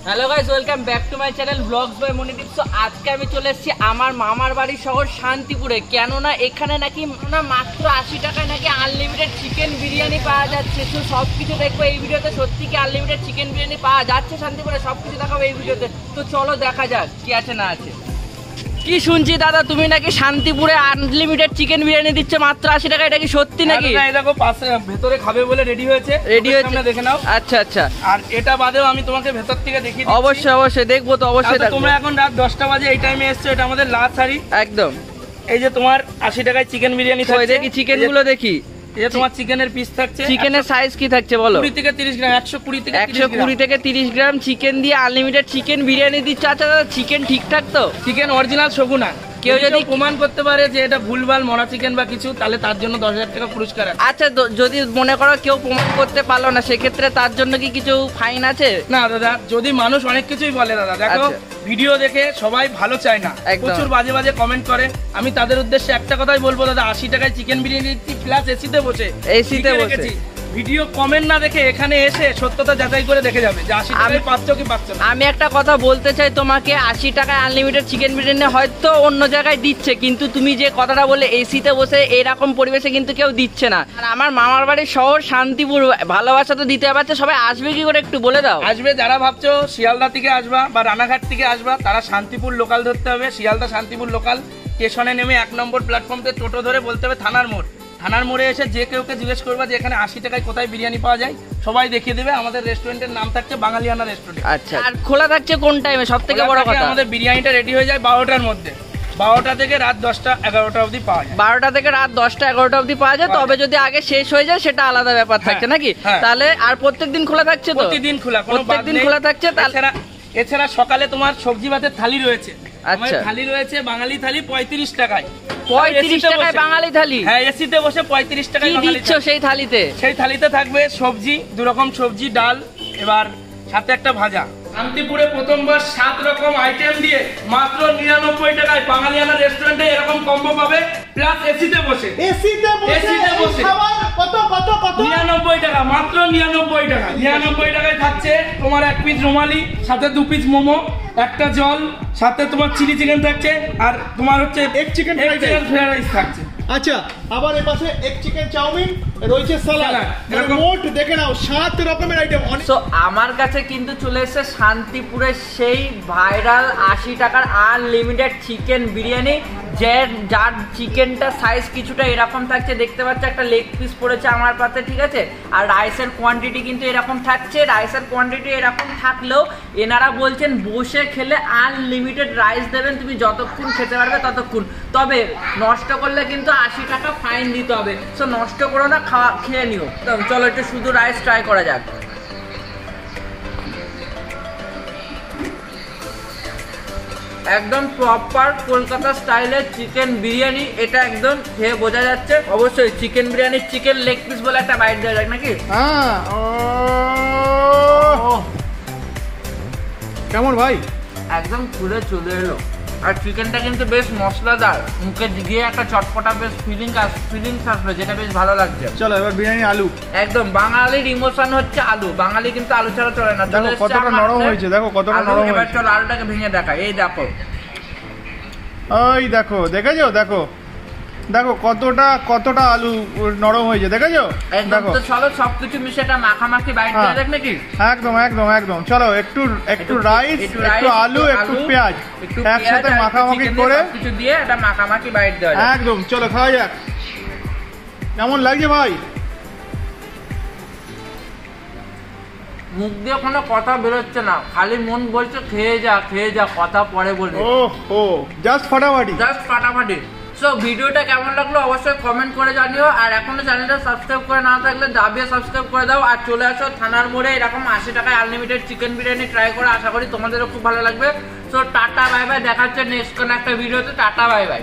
Hello guys, welcome back to my channel vlogs by Monidip. So আজকে আমি চলে এসেছি আমার মামার বাড়ি শহর শান্তিপুরে। কেননা এখানে নাকি মাত্র 80 টাকায় নাকি আনলিমিটেড চিকেন বিরিয়ানি পাওয়া যাচ্ছে। তো সব কিছু দেখবো এই ভিডিওতে। সত্যি কি আনলিমিটেড চিকেন বিরিয়ানি পাওয়া যাচ্ছে শান্তিপুরে? সব কিছু দেখাবো এই ভিডিওতে। তো চলো দেখা যাক কি আছে না আছে। কি শুনছি দাদা, তুমি নাকি শান্তিপুরে আনলিমিটেড চিকেন বিরিয়ানি দিচ্ছে মাত্র 80 টাকা, এটা কি সত্যি নাকি? এই দেখো পাশে ভেতরে খাবে বলে রেডি হয়েছে, দেখে নাও। আচ্ছা আচ্ছা, আর এটা বাদেও আমি তোমাকে ভেতর থেকে দেখিয়ে দিচ্ছি। অবশ্যই অবশ্যই দেখবো তো, অবশ্যই দেখবো। তোমরা এখন রাত 10টা বাজে এই টাইমে এসছো, এটা আমাদের লাস্ট হাড়ি একদম। এই যে তোমার 80 টাকায় চিকেন বিরিয়ানি থাকছে। দেখি চিকেন গুলো দেখি। এই যে তোমার চিকেনের পিস থাকছে। চিকেনের সাইজ কি থাকছে বলো? 20 থেকে 30 গ্রাম, 120 থেকে 30 গ্রাম চিকেন দিয়ে আনলিমিটেড চিকেন বিরিয়ানি দিচ্ছে। আচ্ছা দাদা, চিকেন ঠিকঠাক তো? চিকেন অরিজিনাল শগুনা। কেউ যদি প্রমাণ করতে পারে যে এটা ভুলভাল মরা চিকেন বা কিছু, তাহলে তার জন্য 10,000 টাকা পুরস্কার আছে। আচ্ছা, যদি মনে করো কেউ প্রমাণ করতে পারলো না, সেক্ষেত্রে তার জন্য কি কিছু ফাইন আছে? না দাদা, যদি মানুষ অনেক কিছুই বলে দাদা, দেখো ভিডিও দেখে সবাই ভালো চায় না, প্রচুর বাজে বাজে কমেন্ট করে। আমি তাদের উদ্দেশ্যে একটা কথাই বলবো দাদা, 80 টাকায় চিকেন বিরিয়ানি প্লাস এসিতে বসে ভিডিও কমেন্ট না দেখে এখানে এসে সত্যতা যাচাই করে দেখে যাবে যে 80 টাকায় পাচ্ছ কি পাচ্ছ না। আমি একটা কথা বলতে চাই তোমাকে, 80 টাকায় আনলিমিটেড চিকেন বিরিয়ানি হয়তো অন্য জায়গায় দিচ্ছে, কিন্তু তুমি যে কথাটা বলে এসিতে বসে এরকম পরিবেশে কিন্তু কেউ দিচ্ছে না। আর আমার মামার বাড়ির শহর শান্তিপুর, ভালোবাসা তো দিতে পারছে। সবাই আসবে কি করে একটু বলে দাও। আসবে যারা ভাবছো শিয়ালদা থেকে আসবা বা রানাঘাট থেকে আসবা, তারা শান্তিপুর লোকাল ধরতে হবে। শিয়ালদা শান্তিপুর লোকাল স্টেশনে নেমে 1 নম্বর প্ল্যাটফর্মতে টোটো ধরে বলতে হবে থানার মোড়। থানার মোড়ে এসে যে কেউকে জিজ্ঞেস করবা যে এখানে 80 টাকায় কোথায় বিরিয়ানি পাওয়া যায়, সবাই দেখিয়ে দেবে। আমাদের রেস্টুরেন্টের নাম থাকছে বাঙালিয়ানা রেস্টুরেন্ট। আচ্ছা, আর খোলা থাকছে কোন টাইমে? সব থেকে বড় কথা, আমাদের বিরিয়ানিটা রেডি হয়ে যায় 12টার মধ্যে। 12টা থেকে রাত 10টা 11টা অবধি পাওয়া যায়। 12টা থেকে রাত 10টা 11টা অবধি পাওয়া যায়। তবে যদি আগে শেষ হয়ে যায় সেটা আলাদা ব্যাপার থাকছে নাকি? তাহলে আর প্রত্যেকদিন খোলা থাকছে তো? প্রতিদিন খোলা, প্রত্যেকদিন খোলা থাকছে। এছাড়া সকালে তোমার সবজি ভাতের থালি রয়েছে। আচ্ছা, থালি রয়েছে বাঙালি থালি 35 টাকায়। 35 টাকায় বাঙালি থালি? হ্যাঁ, এসিতে বসে 35 টাকায় বাঙালি দিচ্ছ। সেই থালিতে থাকবে সবজি, 2 রকম সবজি, ডাল, এবার সাথে একটা ভাজা। শান্তিপুরে প্রথমবার 7 রকম আইটেম দিয়ে মাত্র 99 টাকায় বাঙালিয়ানা রেস্টুরেন্টে এরকম কম্বো পাবে, প্লাস এসিতে বসে। কত 99 টাকা, মাত্র 99 টাকা। 99 টাকায় থাকছে তোমার 1 পিস রুমালি, সাথে 2 পিস মোমো, একটা জল, সাথে তোমার চিলি চিকেন থাকছে, আর তোমার হচ্ছে এগ চিকেন ফ্রাইড রাইস থাকছে। আচ্ছা, আবার এর পাশে এগ চিকেন চাউমিন রয়েছে, সালাদ। মোট দেখে নাও 7 রকমের আইটেম। সো আমার কাছে কিন্তু চলে এসেছে শান্তিপুরের সেই ভাইরাল 80 টাকার আনলিমিটেড চিকেন বিরিয়ানি, যার চিকেনটা সাইজ কিছুটা এরকম থাকছে, দেখতে পাচ্ছ একটা লেগ পিস পড়েছে আমার পাতে, ঠিক আছে। আর রাইসের কোয়ান্টিটি কিন্তু এরকম থাকছে। রাইসের কোয়ান্টিটি এরকম থাকলেও এনারা বলছেন বসে খেলে আনলিমিটেড রাইস দেবেন, তুমি যতক্ষণ খেতে পারবে ততক্ষণ। তবে নষ্ট করলে কিন্তু 80 টাকা ফাইন দিতে হবে। সো নষ্ট করো না, খেয়ে নিও। চলো একটু শুধু রাইস ট্রাই করা যাক। একদম প্রপার কলকাতা স্টাইলের চিকেন বিরিয়ানি, এটা একদম খেয়ে বোঝা যাচ্ছে। অবশ্যই চিকেন বিরিয়ানির চিকেন লেগ পিস বলে একটা বাইট দেওয়া যাক নাকি? হ্যাঁ, কেমন ভাই? একদম খুলে চলে এলো। আর চিকেনটা কিন্তু বেশ মশলাদার, মুখে গিয়ে একটা চটপটা বেশ ফিলিংস আসবে, যেটা বেশ ভালো লাগছে। চলো এবার বিরিয়ানি আলু। একদম বাঙালির ইমোশন হচ্ছে আলু। বাঙালি কিন্তু আলু ছাড়া চলে না। দেখো কতটা নরম হয়েছে, দেখো কতটা নরম হয়েছে। এবার চলো আলুটাকে ভেঙে দেখা। এই দেখো, ওই দেখো, দেখেছো? দেখো কতটা আলু নরম হয়েছে, দেখেছো? দেখো তো, চলো সবকিছু মিশে একটা মাখামাখি বাইট দেওয়া যাক নাকি? একদম একদম একদম। চলো একটু রাইস, একটু আলু, একটু পেঁয়াজ একসাথে মাখামাখি করে কিছু দিয়ে একটা মাখামাখি বাইট দেওয়া যাক। একদম, চলো খাওয়া যাক। কেমন লাগছে ভাই? মুখ দিয়ে কোনো কথা বেরোচ্ছে না, খালি মন বলছে খেয়ে যা, কথা পরে বলবে। ওহো, জাস্ট ফাটাফাটি। সো ভিডিওটা কেমন লাগলো অবশ্যই কমেন্ট করে জানিও। আর এখনো চ্যানেলটা সাবস্ক্রাইব করে না থাকলে দাবিয়ে সাবস্ক্রাইব করে দাও। আর চলে আসো থানার মোড়ে, এরকম 80 টাকায় আনলিমিটেড চিকেন বিরিয়ানি ট্রাই করে। আশা করি তোমাদেরও খুব ভালো লাগবে। সো টাটা বাই বাই, দেখা হচ্ছে নেক্সট কোনো একটা ভিডিওতে। Tata bye bye.